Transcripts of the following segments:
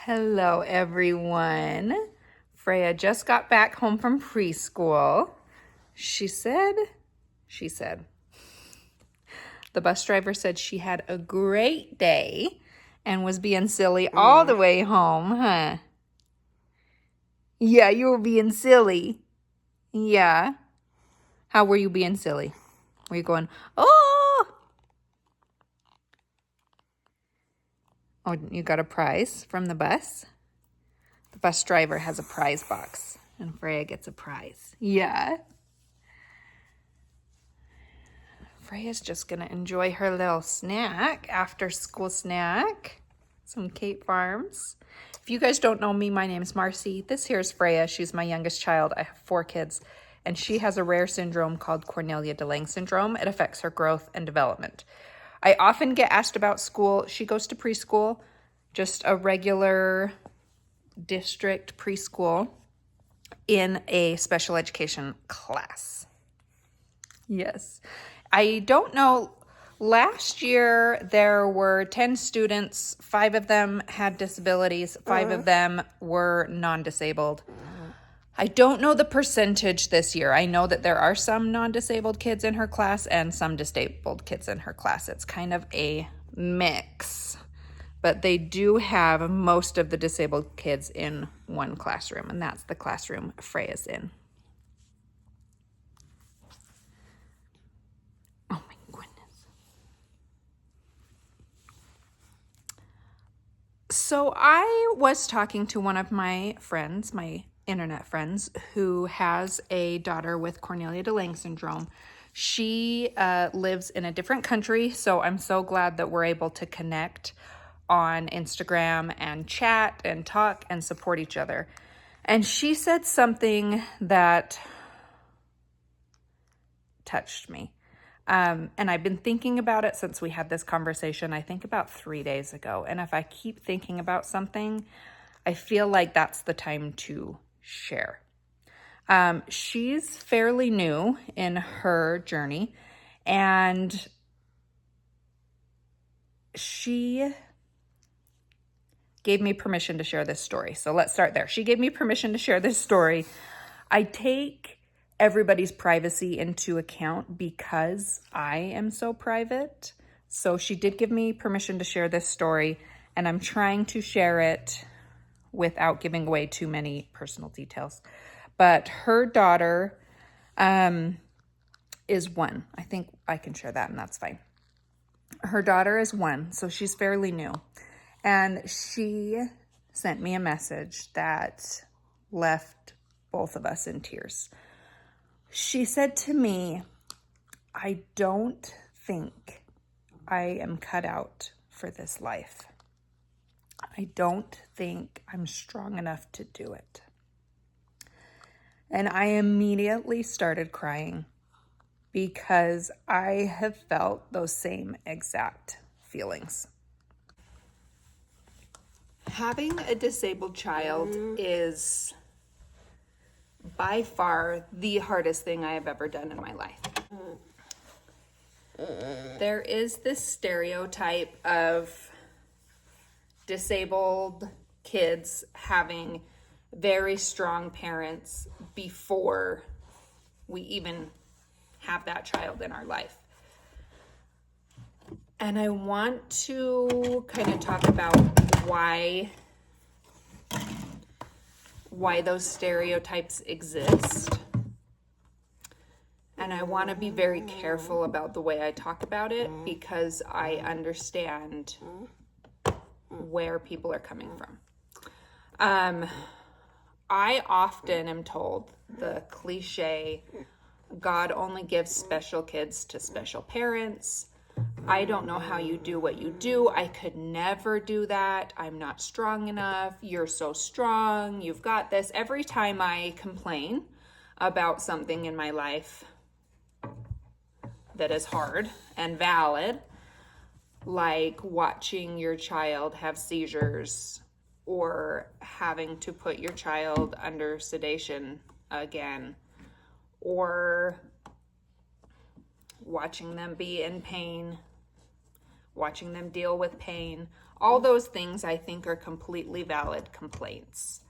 Hello, everyone. Freya just got back home from preschool. She said, the bus driver said she had a great day and was being silly all the way home, huh? Yeah, you were being silly. Yeah. How were you being silly? Were you going, oh? Oh, you got a prize from the bus? The bus driver has a prize box, and Freya gets a prize. Yeah. Freya's just gonna enjoy her little snack, after school snack. Some Cape Farms. If you guys don't know me, my name is Marcy. This here is Freya. She's my youngest child. I have 4 kids, and she has a rare syndrome called Cornelia de Lange syndrome. It affects her growth and development. I often get asked about school. She goes to preschool, just a regular district preschool in a special education class. Yes. I don't know. Last year, there were 10 students. 5 of them had disabilities. 5 of them were non-disabled. I don't know the percentage this year. I know that there are some non-disabled kids in her class and some disabled kids in her class. It's kind of a mix. But they do have most of the disabled kids in one classroom, and that's the classroom Freya's in. Oh my goodness. So I was talking to one of my friends, my internet friends, who has a daughter with Cornelia de Lange syndrome. She lives in a different country, so I'm so glad that we're able to connect on Instagram and chat and talk and support each other. And she said something that touched me. And I've been thinking about it since we had this conversation, I think about 3 days ago. And if I keep thinking about something, I feel like that's the time to share. She's fairly new in her journey, and she gave me permission to share this story. So let's start there. She gave me permission to share this story. I take everybody's privacy into account because I am so private. So she did give me permission to share this story, and I'm trying to share it without giving away too many personal details. But her daughter is 1. I think I can share that, and that's fine. Her daughter is 1, so she's fairly new. And she sent me a message that left both of us in tears. She said to me, I don't think I am cut out for this life. I don't think I'm strong enough to do it. And I immediately started crying because I have felt those same exact feelings. Having a disabled child is by far the hardest thing I have ever done in my life. There is this stereotype of disabled kids having very strong parents before we even have that child in our life. And I want to kind of talk about why those stereotypes exist. And I want to be very careful about the way I talk about it because I understand where people are coming from. I often am told the cliche, God only gives special kids to special parents. I don't know how you do what you do. I could never do that. I'm not strong enough. You're so strong. You've got this. Every time I complain about something in my life that is hard and valid, like watching your child have seizures or having to put your child under sedation again, or watching them be in pain, watching them deal with pain, All those things I think are completely valid complaints.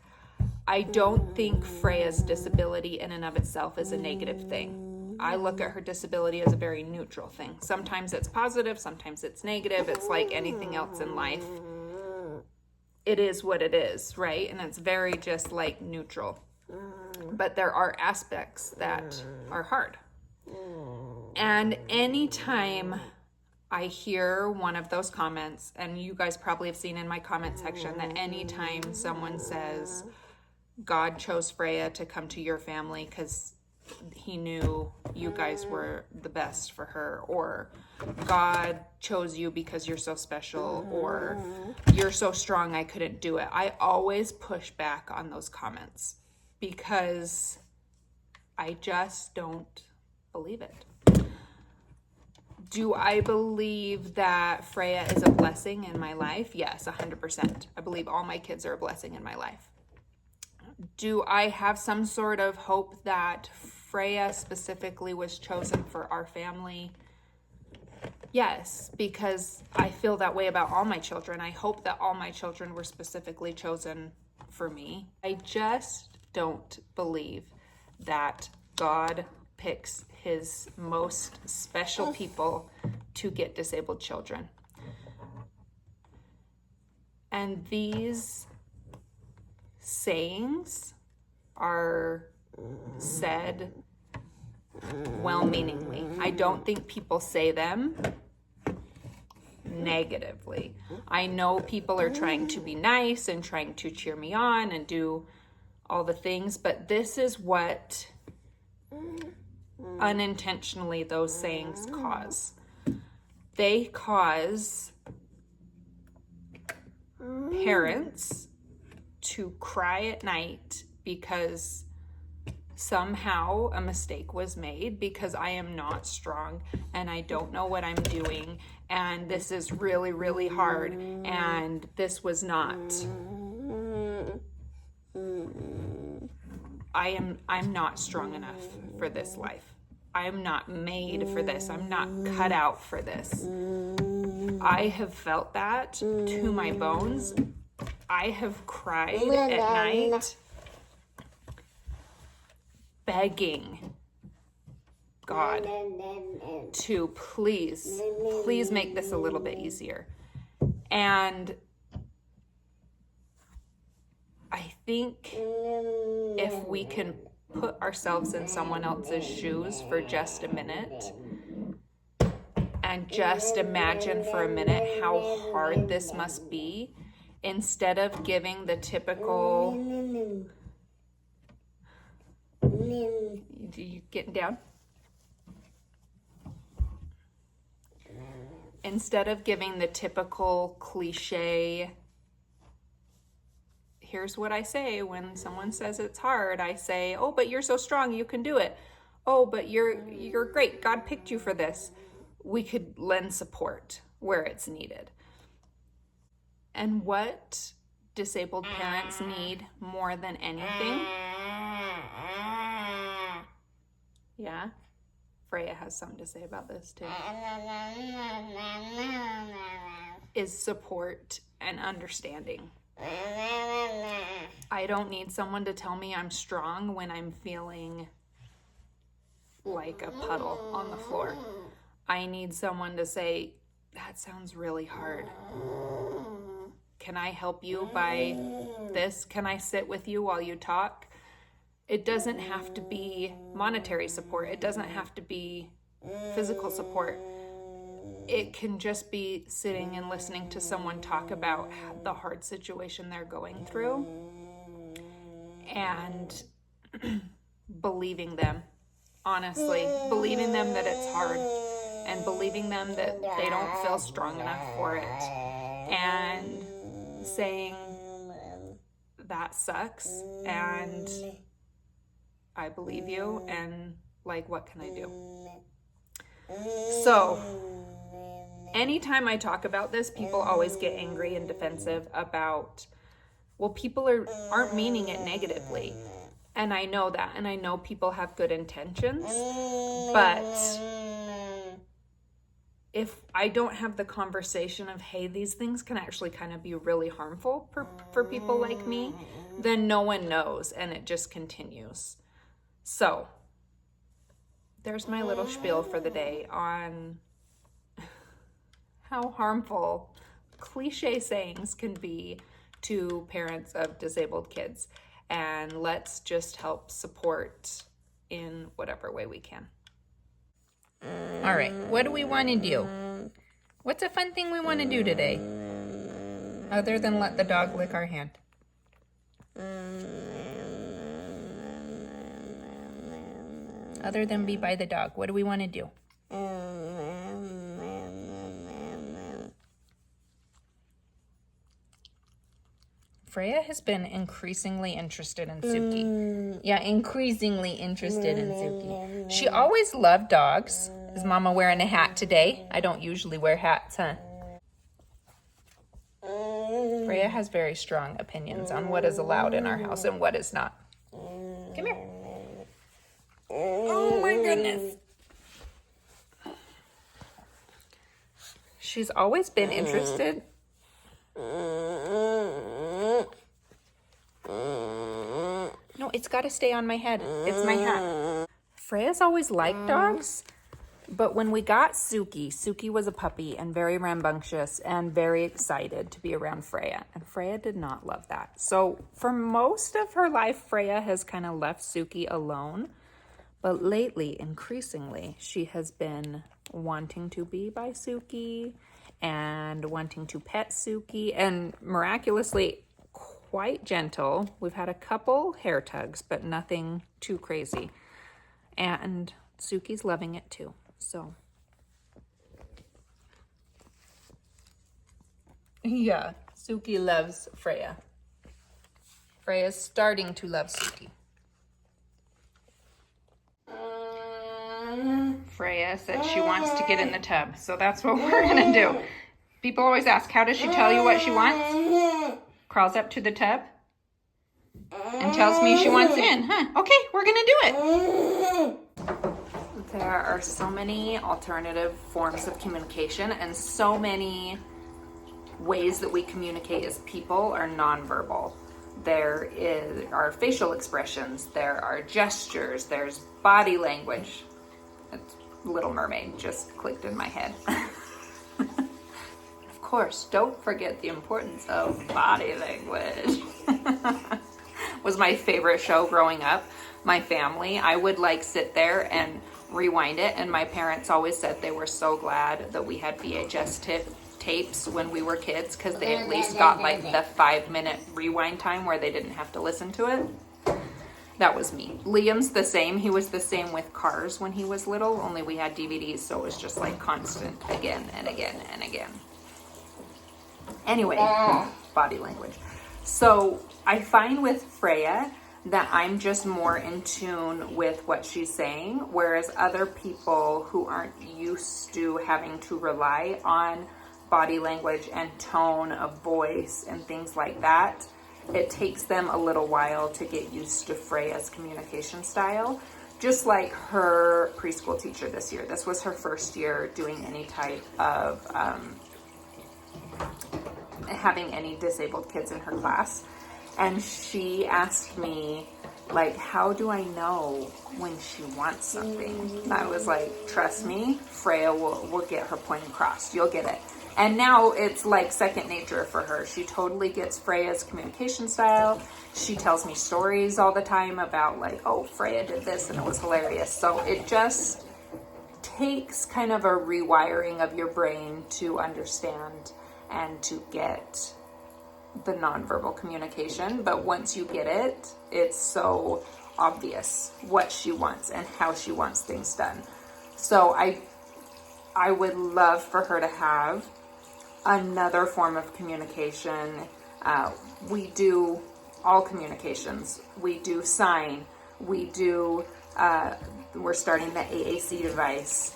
I don't think Freya's disability in and of itself is a negative thing. I look at her disability as a very neutral thing. Sometimes it's positive, sometimes it's negative. It's like anything else in life. It is what it is, right? And it's very just like neutral. But there are aspects that are hard. And anytime I hear one of those comments, and you guys probably have seen in my comment section that anytime someone says, God chose Freya to come to your family because he knew you guys were the best for her, or God chose you because you're so special, or you're so strong I couldn't do it, I always push back on those comments because I just don't believe it. Do I believe that Freya is a blessing in my life? Yes, 100%. I believe all my kids are a blessing in my life. Do I have some sort of hope that Freya specifically was chosen for our family? Yes, because I feel that way about all my children. I hope that all my children were specifically chosen for me. I just don't believe that God picks his most special people to get disabled children. And these sayings are said well-meaningly. I don't think people say them negatively. I know people are trying to be nice and trying to cheer me on and do all the things, but this is what unintentionally those sayings cause. They cause parents to cry at night because somehow a mistake was made, because I am not strong and I don't know what I'm doing, and this is really, really hard, and this was not. I'm not strong enough for this life. I'm not made for this. I'm not cut out for this. I have felt that to my bones. I have cried at night begging God to please make this a little bit easier. And I think if we can put ourselves in someone else's shoes for just a minute and just imagine for a minute how hard this must be, instead of giving the typical... You getting down? Instead of giving the typical cliche, here's what I say when someone says it's hard. I say, oh, but you're so strong, you can do it. Oh, but you're great. God picked you for this. We could lend support where it's needed. And what disabled parents need more than anything? Yeah, Freya has something to say about this too. Is support and understanding. I don't need someone to tell me I'm strong when I'm feeling like a puddle on the floor. I need someone to say, that sounds really hard. Can I help you by this? Can I sit with you while you talk? It doesn't have to be monetary support. It doesn't have to be physical support. It can just be sitting and listening to someone talk about the hard situation they're going through and believing them, honestly, believing them that it's hard and believing them that they don't feel strong enough for it, and saying that sucks and I believe you, and like, what can I do? So anytime I talk about this, people always get angry and defensive about, well, people aren't meaning it negatively. And I know that, and I know people have good intentions, but if I don't have the conversation of, hey, these things can actually kind of be really harmful for people like me, then no one knows and it just continues. So there's my little spiel for the day on how harmful cliche sayings can be to parents of disabled kids. And let's just help support in whatever way we can. All right, what do we want to do? What's a fun thing we want to do today? Other than let the dog lick our hand. Other than be by the dog, what do we want to do? Freya has been increasingly interested in Suki. Yeah, increasingly interested in Suki. She always loved dogs. Is Mama wearing a hat today? I don't usually wear hats, huh? Freya has very strong opinions on what is allowed in our house and what is not. Come here. Oh my goodness. She's always been interested. No, it's got to stay on my head. It's my hat. Freya's always liked dogs, but when we got Suki, Suki was a puppy and very rambunctious and very excited to be around Freya, and Freya did not love that. So for most of her life, Freya has kind of left Suki alone, but lately, increasingly, she has been wanting to be by Suki and wanting to pet Suki, and miraculously quite gentle. We've had a couple hair tugs, but nothing too crazy. And Suki's loving it too. So yeah, Suki loves Freya. Freya's starting to love Suki. Freya said she wants to get in the tub, so that's what we're gonna do. People always ask, how does she tell you what she wants? Crawls up to the tub and tells me she wants in, huh? Okay, we're gonna do it. There are so many alternative forms of communication and so many ways that we communicate as people are nonverbal. There are facial expressions, there are gestures, there's body language. It's Little Mermaid just clicked in my head. Of course, don't forget the importance of body language. Was my favorite show growing up. My family, I would like sit there and rewind it, and my parents always said they were so glad that we had VHS tapes when we were kids, because they at least got like the 5-minute rewind time where they didn't have to listen to it. That was me. Liam's the same. He was the same with Cars when he was little, only we had DVDs, so it was just like constant again and again and again. Anyway, body language. So I find with Freya that I'm just more in tune with what she's saying, whereas other people who aren't used to having to rely on body language and tone of voice and things like that, it takes them a little while to get used to Freya's communication style. Just like her preschool teacher this year. This was her first year doing any type of having any disabled kids in her class. And she asked me, like, how do I know when she wants something? And I was like, trust me, Freya will get her point across. You'll get it. And now it's like second nature for her. She totally gets Freya's communication style. She tells me stories all the time about like, oh, Freya did this and it was hilarious. So it just takes kind of a rewiring of your brain to understand and to get the nonverbal communication. But once you get it, it's so obvious what she wants and how she wants things done. So I would love for her to have another form of communication. We do all communications. We do sign. We do, we're starting the AAC device.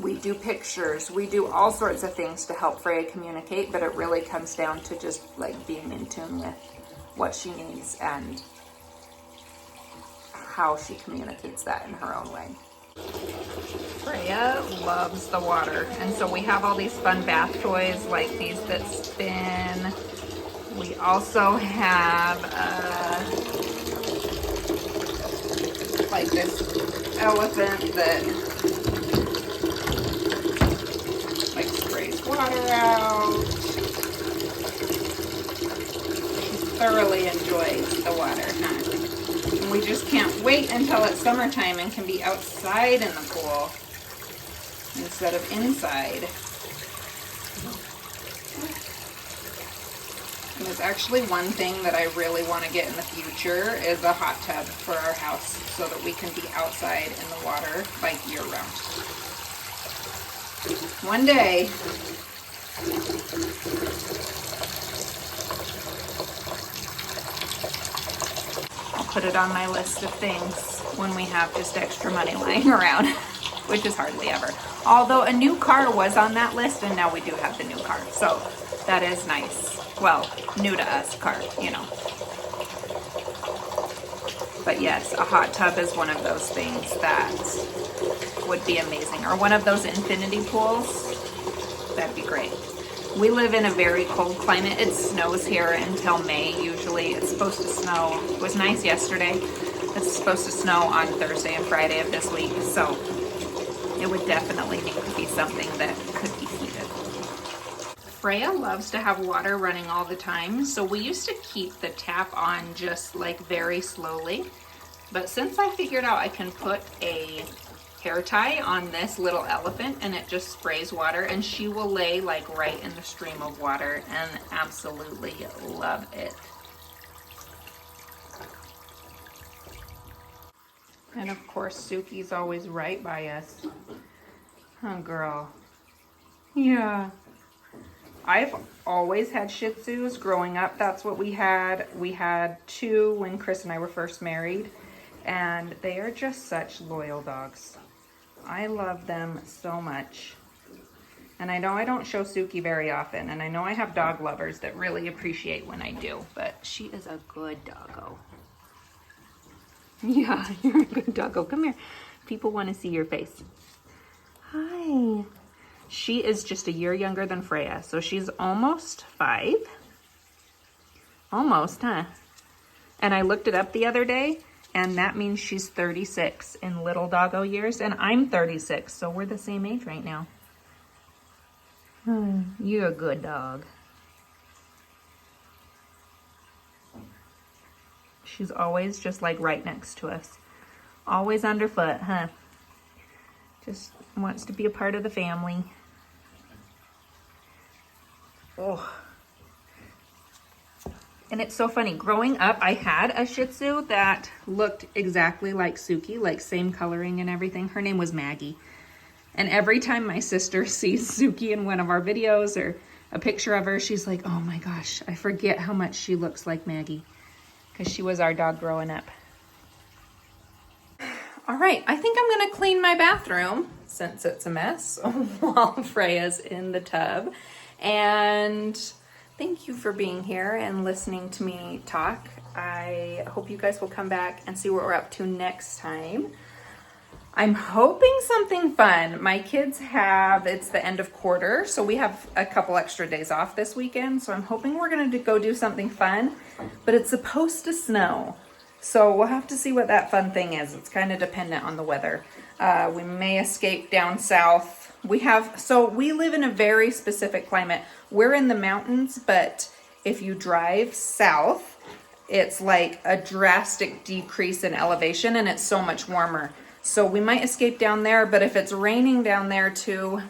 We do pictures. We do all sorts of things to help Freya communicate, but it really comes down to just like being in tune with what she needs and how she communicates that in her own way. Freya loves the water, and so we have all these fun bath toys like these that spin. We also have like this elephant that like sprays water out. She thoroughly enjoys the water, huh? And we just can't wait until it's summertime and can be outside in the pool instead of inside. And there's actually one thing that I really want to get in the future is a hot tub for our house so that we can be outside in the water like year round. One day. I'll put it on my list of things when we have just extra money lying around, which is hardly ever. Although a new car was on that list, and now we do have the new car, so that is nice. Well, new to us car, you know. But yes, a hot tub is one of those things that would be amazing. Or one of those infinity pools, that'd be great. We live in a very cold climate. It snows here until May usually. It's supposed to snow. It was nice yesterday. It's supposed to snow on Thursday and Friday of this week, so it would definitely need to be something that could be heated. Freya loves to have water running all the time, so we used to keep the tap on just like very slowly. But since I figured out I can put a hair tie on this little elephant and it just sprays water, and she will lay like right in the stream of water and absolutely love it. And of course, Suki's always right by us. Oh, girl. Yeah. I've always had Shih Tzus growing up. That's what we had. We had 2 when Chris and I were first married, and they are just such loyal dogs. I love them so much. And I know I don't show Suki very often, and I know I have dog lovers that really appreciate when I do, but she is a good doggo. Yeah, you're a good doggo. Come here. People want to see your face. Hi. She is just a year younger than Freya, so she's almost 5. Almost, huh? And I looked it up the other day, and that means she's 36 in little doggo years, and I'm 36, so we're the same age right now. You're a good dog. She's always just like right next to us. Always underfoot, huh? Just wants to be a part of the family. Oh. And it's so funny. Growing up, I had a Shih Tzu that looked exactly like Suki, like same coloring and everything. Her name was Maggie. And every time my sister sees Suki in one of our videos or a picture of her, she's like, oh my gosh, I forget how much she looks like Maggie, because she was our dog growing up. All right, I think I'm gonna clean my bathroom since it's a mess while Freya's in the tub. And thank you for being here and listening to me talk. I hope you guys will come back and see what we're up to next time. I'm hoping something fun. My kids it's the end of quarter, so we have a couple extra days off this weekend. So I'm hoping we're gonna go do something fun, but it's supposed to snow. So we'll have to see what that fun thing is. It's kind of dependent on the weather. We may escape down south. We live in a very specific climate. We're in the mountains, but if you drive south, it's like a drastic decrease in elevation and it's so much warmer. So we might escape down there, but if it's raining down there too,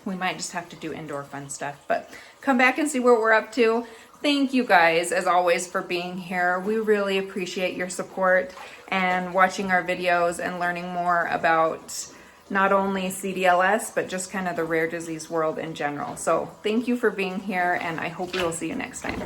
we might just have to do indoor fun stuff. But come back and see what we're up to. Thank you guys, as always, for being here. We really appreciate your support and watching our videos and learning more about not only CDLS, but just kind of the rare disease world in general. So thank you for being here, and I hope we will see you next time.